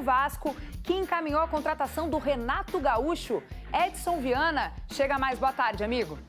Vasco, que encaminhou a contratação do Renato Gaúcho. Edson Viana, chega mais. Boa tarde, amigo.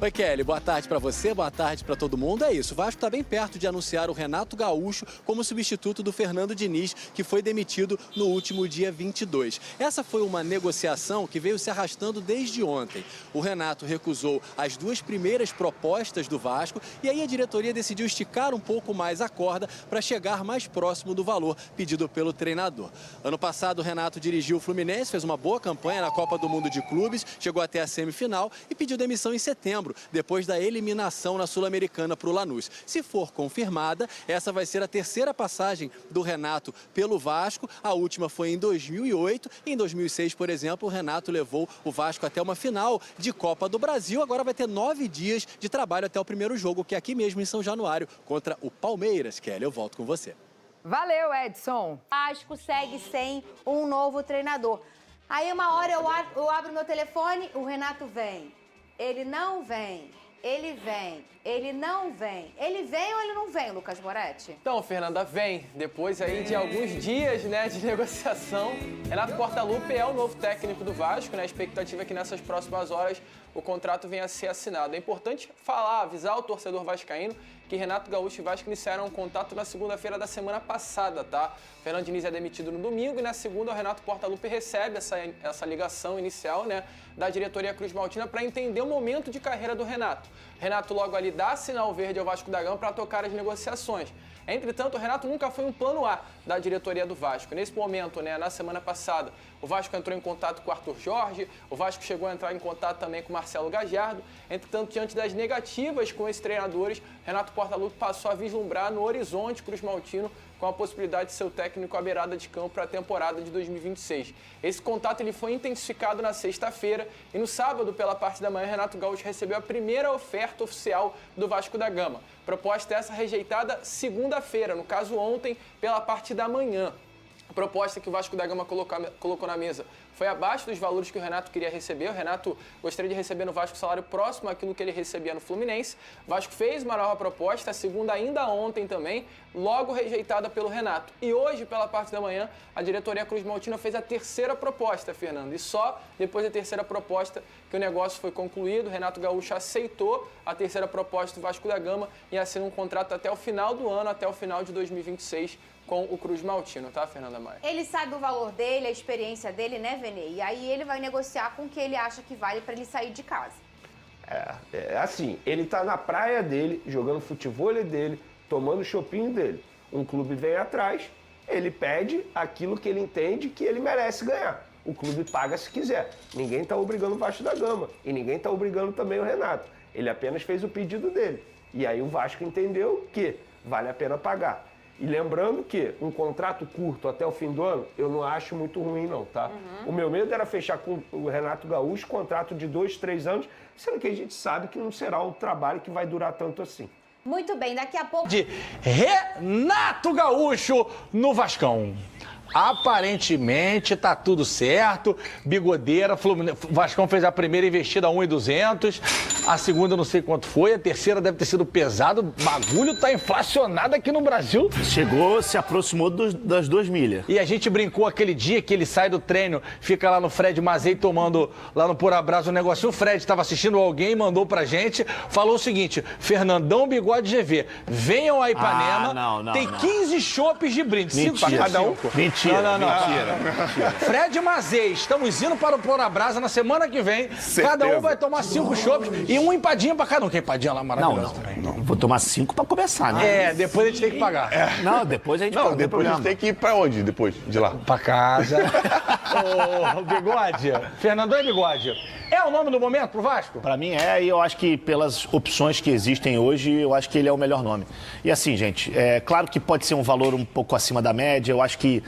Oi, Kelly. Boa tarde para você, boa tarde para todo mundo. É isso, o Vasco está bem perto de anunciar o Renato Gaúcho como substituto do Fernando Diniz, que foi demitido no último dia 22. Essa foi uma negociação que veio se arrastando desde ontem. O Renato recusou as duas primeiras propostas do Vasco e aí a diretoria decidiu esticar um pouco mais a corda para chegar mais próximo do valor pedido pelo treinador. Ano passado, o Renato dirigiu o Fluminense, fez uma boa campanha na Copa do Mundo de Clubes, chegou até a semifinal e pediu demissão em setembro, depois da eliminação na Sul-Americana para o Lanús. Se for confirmada, essa vai ser a terceira passagem do Renato pelo Vasco. A última foi em 2008. Em 2006, por exemplo, o Renato levou o Vasco até uma final de Copa do Brasil. Agora vai ter 9 dias de trabalho até o primeiro jogo, que é aqui mesmo em São Januário, contra o Palmeiras. Kelly, eu volto com você. Valeu, Edson. Vasco segue sem um novo treinador. Aí uma hora eu abro meu telefone, o Renato vem. Ele não vem, ele vem, ele não vem. Ele vem ou ele não vem, Lucas Moretti? Então, Fernanda, vem. Depois aí de alguns dias, né, de negociação, Renato Portaluppi é o novo técnico do Vasco, né? A expectativa é que nessas próximas horas o contrato venha a ser assinado. É importante avisar o torcedor vascaíno que Renato Gaúcho e Vasco iniciaram um contato na segunda-feira da semana passada, tá? Fernando Diniz é demitido no domingo e na segunda o Renato Portaluppi recebe essa ligação inicial, né, da diretoria Cruz Maltina para entender o momento de carreira do Renato. Renato logo ali dá sinal verde ao Vasco da Gama para tocar as negociações. Entretanto, o Renato nunca foi um plano A da diretoria do Vasco. Nesse momento, né, na semana passada, o Vasco entrou em contato com o Arthur Jorge, o Vasco chegou a entrar em contato também com o Marcelo Gajardo. Entretanto, diante das negativas com esses treinadores, Renato Portaluppi passou a vislumbrar no horizonte Cruz Maltino com a possibilidade de ser o técnico à beirada de campo para a temporada de 2026. Esse contato ele foi intensificado na sexta-feira e no sábado, pela parte da manhã, Renato Gaúcho recebeu a primeira oferta oficial do Vasco da Gama. Proposta essa rejeitada segunda-feira, no caso ontem, pela parte da manhã. A proposta que o Vasco da Gama colocou na mesa foi abaixo dos valores que o Renato queria receber. O Renato gostaria de receber no Vasco salário próximo àquilo que ele recebia no Fluminense. O Vasco fez uma nova proposta, a segunda ainda ontem também, logo rejeitada pelo Renato. E hoje, pela parte da manhã, a diretoria Cruz Maltina fez a terceira proposta, Fernando. E só depois da terceira proposta que o negócio foi concluído. O Renato Gaúcho aceitou a terceira proposta do Vasco da Gama e assina um contrato até o final do ano, até o final de 2026, com o Cruz Maltino, tá, Fernanda Maia? Ele sabe o valor dele, a experiência dele, né, Vene? E aí ele vai negociar com o que ele acha que vale para ele sair de casa. É assim, ele tá na praia dele, jogando futebol dele, tomando o chopinho dele. Um clube vem atrás, ele pede aquilo que ele entende que ele merece ganhar. O clube paga se quiser. Ninguém tá obrigando o Vasco da Gama e ninguém tá obrigando também o Renato. Ele apenas fez o pedido dele. E aí o Vasco entendeu que vale a pena pagar. E lembrando que um contrato curto até o fim do ano, eu não acho muito ruim não, tá? O meu medo era fechar com o Renato Gaúcho contrato de 2, 3 anos, sendo que a gente sabe que não será um trabalho que vai durar tanto assim. Muito bem, daqui a pouco... De Renato Gaúcho no Vascão. Aparentemente tá tudo certo, bigodeira, o Vascão fez a primeira investida a 1.200, a segunda não sei quanto foi, a terceira deve ter sido pesado, o bagulho tá inflacionado aqui no Brasil. Chegou, se aproximou das 2 milhas. E a gente brincou aquele dia que ele sai do treino, fica lá no Fred Mazei tomando lá no Por Abraço um negocinho, o Fred estava assistindo alguém, mandou pra gente, falou o seguinte, Fernandão Bigode GV, venham a Ipanema, tem 15 chopes de brinde, 5 para cada um. Mentira. Mentira. Fred Mazei, estamos indo para o Por Abraço na semana que vem. Certeza. Cada um vai tomar 5 chopes e uma empadinha para cada um. Que empadinha lá maravilhosa também. Não, vou tomar 5 para começar, né? É, depois a gente tem que pagar. Não, depois a gente paga. Não, depois a gente tem que ir para onde depois de lá? Para casa. Ô, Bigode, Fernandão e Bigode, é o nome do momento pro Vasco? Para mim e eu acho que pelas opções que existem hoje, eu acho que ele é o melhor nome. E assim, gente, é claro que pode ser um valor um pouco acima da média, eu acho que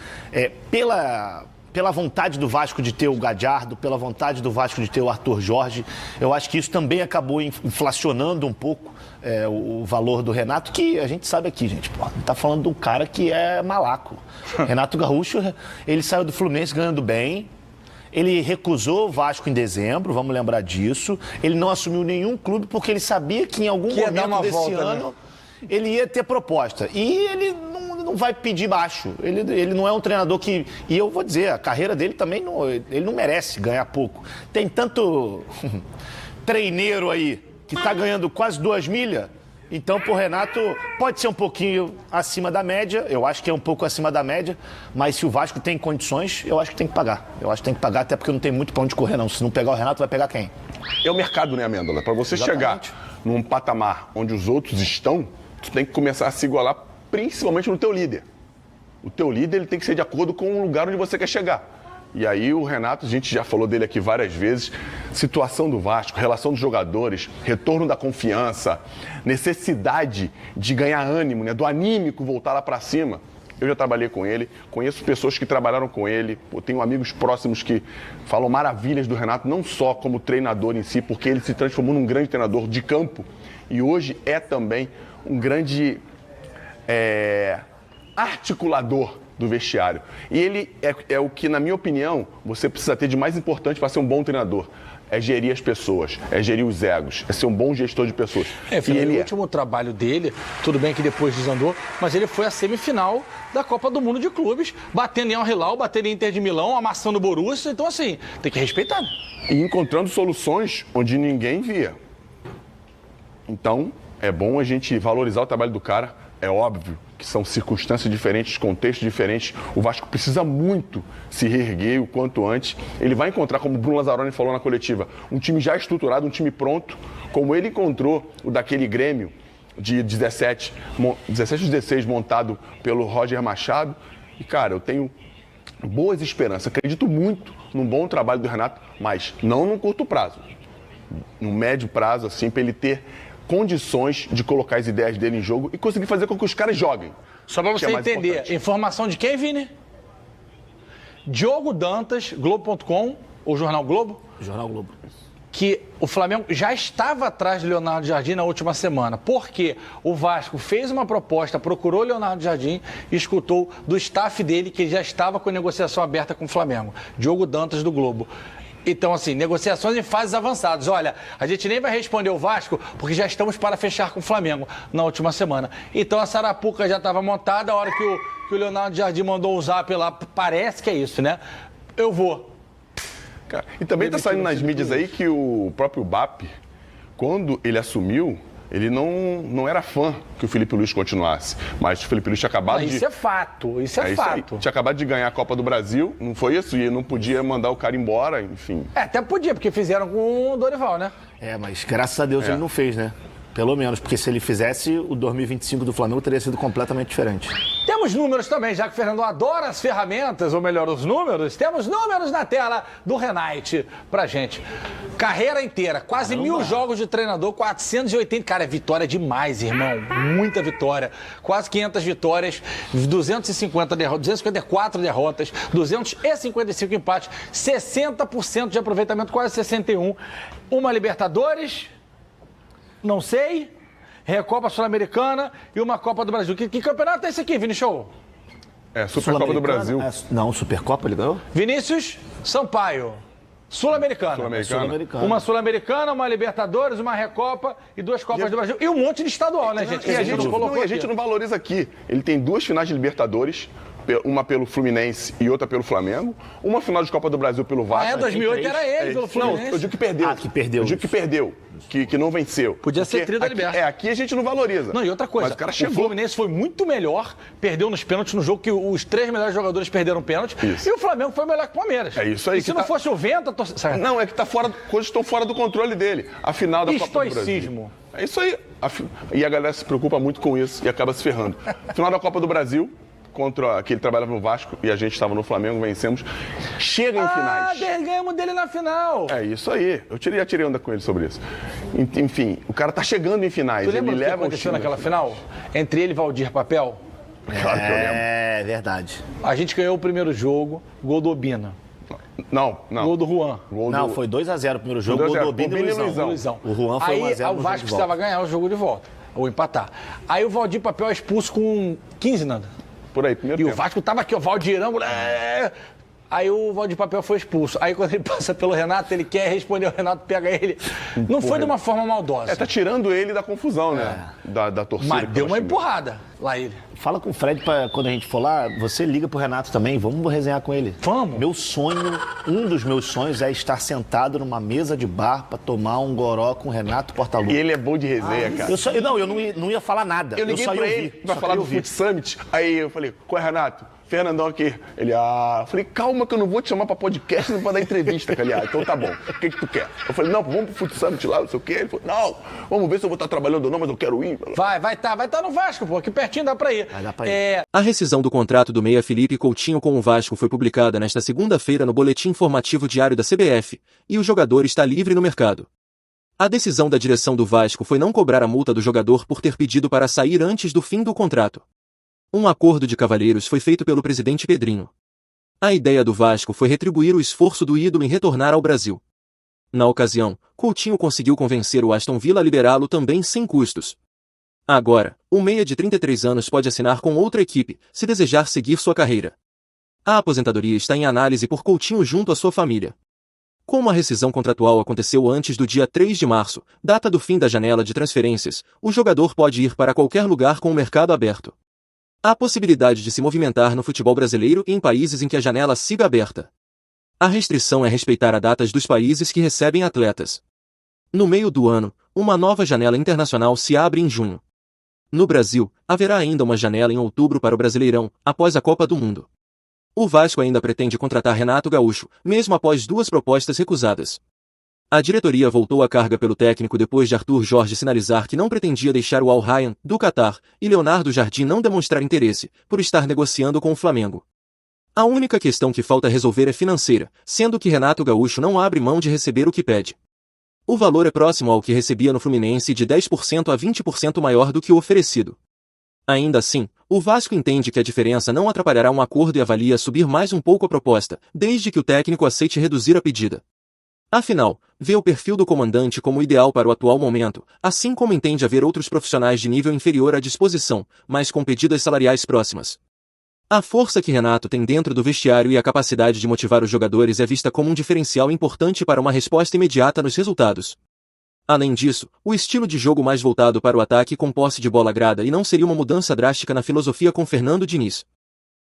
pela vontade do Vasco de ter o Gajardo, pela vontade do Vasco de ter o Arthur Jorge, eu acho que isso também acabou inflacionando um pouco o valor do Renato, que a gente sabe aqui, gente, pô, tá falando de um cara que é malaco. Renato Gaúcho, ele saiu do Fluminense ganhando bem, ele recusou o Vasco em dezembro, vamos lembrar disso, ele não assumiu nenhum clube porque ele sabia que em algum momento desse ano ele ia ter proposta. E ele não não vai pedir baixo. Ele não é um treinador que... E eu vou dizer, a carreira dele também, ele não merece ganhar pouco. Tem tanto treineiro aí que tá ganhando quase 2 milhas. Então, pro Renato, pode ser um pouquinho acima da média. Eu acho que é um pouco acima da média. Mas se o Vasco tem condições, eu acho que tem que pagar. Eu acho que tem que pagar, até porque não tem muito pra onde correr, não. Se não pegar o Renato, vai pegar quem? É o mercado, né, Amêndola? Para você Exatamente. chegar num patamar onde os outros estão, tu tem que começar a se igualar, principalmente no teu líder. O teu líder ele tem que ser de acordo com o lugar onde você quer chegar. E aí o Renato, a gente já falou dele aqui várias vezes, situação do Vasco, relação dos jogadores, retorno da confiança, necessidade de ganhar ânimo, né, do anímico voltar lá para cima. Eu já trabalhei com ele, conheço pessoas que trabalharam com ele, tenho amigos próximos que falam maravilhas do Renato, não só como treinador em si, porque ele se transformou num grande treinador de campo e hoje é também um grande articulador do vestiário. E ele é o que, na minha opinião, você precisa ter de mais importante para ser um bom treinador. É gerir as pessoas, é gerir os egos, é ser um bom gestor de pessoas. O último trabalho dele, tudo bem que depois desandou, mas ele foi à semifinal da Copa do Mundo de Clubes, batendo em Al Hilal, batendo em Inter de Milão, amassando o Borussia, então assim, tem que respeitar. E encontrando soluções onde ninguém via. Então, é bom a gente valorizar o trabalho do cara, é óbvio que são circunstâncias diferentes, contextos diferentes. O Vasco precisa muito se reerguer o quanto antes. Ele vai encontrar, como o Bruno Lazzaroni falou na coletiva, um time já estruturado, um time pronto, como ele encontrou o daquele Grêmio de 17 ou 16 montado pelo Roger Machado. E, cara, eu tenho boas esperanças. Acredito muito num bom trabalho do Renato, mas não no curto prazo. No médio prazo, assim, para ele ter condições de colocar as ideias dele em jogo e conseguir fazer com que os caras joguem. Só para você entender, importante. Informação de quem, Vini? Diogo Dantas, Globo.com, ou Jornal Globo? Jornal Globo. Que o Flamengo já estava atrás de Leonardo Jardim na última semana. Porque o Vasco fez uma proposta, procurou Leonardo Jardim e escutou do staff dele que ele já estava com a negociação aberta com o Flamengo. Diogo Dantas, do Globo. Então, assim, negociações em fases avançadas. Olha, a gente nem vai responder o Vasco, porque já estamos para fechar com o Flamengo na última semana. Então, a Sarapuca já estava montada, a hora que o Leonardo Jardim mandou o zap lá, parece que é isso, né? Eu vou. Cara, e também está saindo nas mídias aí que o próprio BAP, quando ele assumiu, ele não era fã que o Felipe Luiz continuasse. Mas o Felipe Luiz tinha acabado de... Isso é fato, isso é fato. Tinha acabado de ganhar a Copa do Brasil, não foi isso? E não podia mandar o cara embora, enfim. Até podia, porque fizeram com o Dorival, né? Mas graças a Deus ele não fez, né? Pelo menos, porque se ele fizesse, o 2025 do Flamengo teria sido completamente diferente. Temos números também, já que o Fernando adora as ferramentas, ou melhor, os números. Temos números na tela do Renate pra gente. Carreira inteira, quase 1000 jogos de treinador, 480. Cara, é vitória demais, irmão. Muita vitória. Quase 500 vitórias, 254 derrotas, 255 empates, 60% de aproveitamento, quase 61%. Uma Libertadores... Não sei, Recopa Sul-Americana e uma Copa do Brasil. Que campeonato é esse aqui, Vini Show? É, Supercopa do Brasil. Não, Supercopa ele ganhou? Vinícius Sampaio, Sul-Americana. Uma Sul-Americana, uma Libertadores, uma Recopa e 2 Copas do Brasil. E um monte de estadual, né, gente? E a gente não valoriza aqui. Ele tem 2 finais de Libertadores, uma pelo Fluminense e outra pelo Flamengo. Uma final de Copa do Brasil pelo Vasco. 2008 era ele, pelo Fluminense. Não, eu digo que perdeu. Que perdeu. Eu digo que perdeu. Que não venceu. Podia ser tri da Libertadores. Aqui a gente não valoriza. Não, e outra coisa, mas o cara o Fluminense foi muito melhor, perdeu nos pênaltis no jogo que os 3 melhores jogadores perderam pênalti. Isso. E o Flamengo foi melhor que o Palmeiras. É isso aí. E se não fosse o vento, Não, é que coisas estão fora do controle dele. A final da Copa do Brasil. É isso aí. E a galera se preocupa muito com isso e acaba se ferrando. Final da Copa do Brasil, contra que ele trabalhava no Vasco e a gente estava no Flamengo, vencemos. Chega em finais. Ganhamos dele na final. É isso aí. Eu já tirei onda com ele sobre isso. Enfim, o cara tá chegando em finais. Tu lembra o que aconteceu naquela final? Entre ele e Valdir Papel? Claro que eu lembro. É verdade. A gente ganhou o primeiro jogo, gol do Obina. Não. Gol do Juan. Foi 2x0 o primeiro jogo, gol do Obina e Luizão. O Juan foi 1x0 Aí o Vasco precisava ganhar o jogo de volta, ou empatar. Aí o Valdir Papel é expulso com 15, nada. Por aí, primeiro tempo. O Vasco tava aqui, o Valdirão... Aí o Valdir Papel foi expulso. Aí quando ele passa pelo Renato, ele quer responder, o Renato pega ele. Não foi de uma forma maldosa. Tá tirando ele da confusão, né? Da torcida. Mas deu uma empurrada. Lá ele. Fala com o Fred pra quando a gente for lá, você liga pro Renato também, vamos resenhar com ele. Vamos. Meu sonho, um dos meus sonhos é estar sentado numa mesa de bar pra tomar um goró com o Renato Portaluppi. E ele é bom de resenha, cara. Eu não ia falar nada. Eu liguei só ia pra ouvir, ele pra só falar queria do ouvir. Foot Summit. Aí eu falei, qual é, Renato? Fernandão aqui. Ele, eu falei, calma que eu não vou te chamar pra podcast, não pra dar entrevista, cara. Então tá bom, o que tu quer? Eu falei, não, vamos pro Foot Summit lá, não sei o quê. Ele falou, não, vamos ver se eu vou estar trabalhando ou não, mas eu quero ir. Vai tá no Vasco, pô, aqui pertinho dá pra ir. Vai dar pra ir. A rescisão do contrato do meia Felipe Coutinho com o Vasco foi publicada nesta segunda-feira no Boletim Informativo Diário da CBF, e o jogador está livre no mercado. A decisão da direção do Vasco foi não cobrar a multa do jogador por ter pedido para sair antes do fim do contrato. Um acordo de cavalheiros foi feito pelo presidente Pedrinho. A ideia do Vasco foi retribuir o esforço do ídolo em retornar ao Brasil. Na ocasião, Coutinho conseguiu convencer o Aston Villa a liberá-lo também sem custos. Agora, o meia de 33 anos pode assinar com outra equipe, se desejar seguir sua carreira. A aposentadoria está em análise por Coutinho junto à sua família. Como a rescisão contratual aconteceu antes do dia 3 de março, data do fim da janela de transferências, o jogador pode ir para qualquer lugar com o mercado aberto. Há possibilidade de se movimentar no futebol brasileiro e em países em que a janela siga aberta. A restrição é respeitar as datas dos países que recebem atletas. No meio do ano, uma nova janela internacional se abre em junho. No Brasil, haverá ainda uma janela em outubro para o Brasileirão, após a Copa do Mundo. O Vasco ainda pretende contratar Renato Gaúcho, mesmo após 2 propostas recusadas. A diretoria voltou à carga pelo técnico depois de Arthur Jorge sinalizar que não pretendia deixar o Al Rayyan, do Catar, e Leonardo Jardim não demonstrar interesse, por estar negociando com o Flamengo. A única questão que falta resolver é financeira, sendo que Renato Gaúcho não abre mão de receber o que pede. O valor é próximo ao que recebia no Fluminense e de 10% a 20% maior do que o oferecido. Ainda assim, o Vasco entende que a diferença não atrapalhará um acordo e avalia subir mais um pouco a proposta, desde que o técnico aceite reduzir a pedida. Afinal, vê o perfil do comandante como ideal para o atual momento, assim como entende haver outros profissionais de nível inferior à disposição, mas com pedidas salariais próximas. A força que Renato tem dentro do vestiário e a capacidade de motivar os jogadores é vista como um diferencial importante para uma resposta imediata nos resultados. Além disso, o estilo de jogo mais voltado para o ataque com posse de bola agrada e não seria uma mudança drástica na filosofia com Fernando Diniz.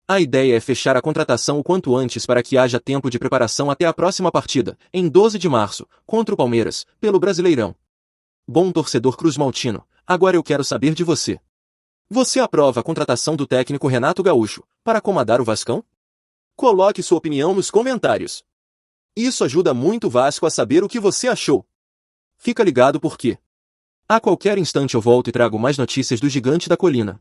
A ideia é fechar a contratação o quanto antes para que haja tempo de preparação até a próxima partida, em 12 de março, contra o Palmeiras, pelo Brasileirão. Bom torcedor cruzmaltino, agora eu quero saber de você. Você aprova a contratação do técnico Renato Gaúcho para comandar o Vascão? Coloque sua opinião nos comentários. Isso ajuda muito o Vasco a saber o que você achou. Fica ligado porque a qualquer instante eu volto e trago mais notícias do Gigante da Colina.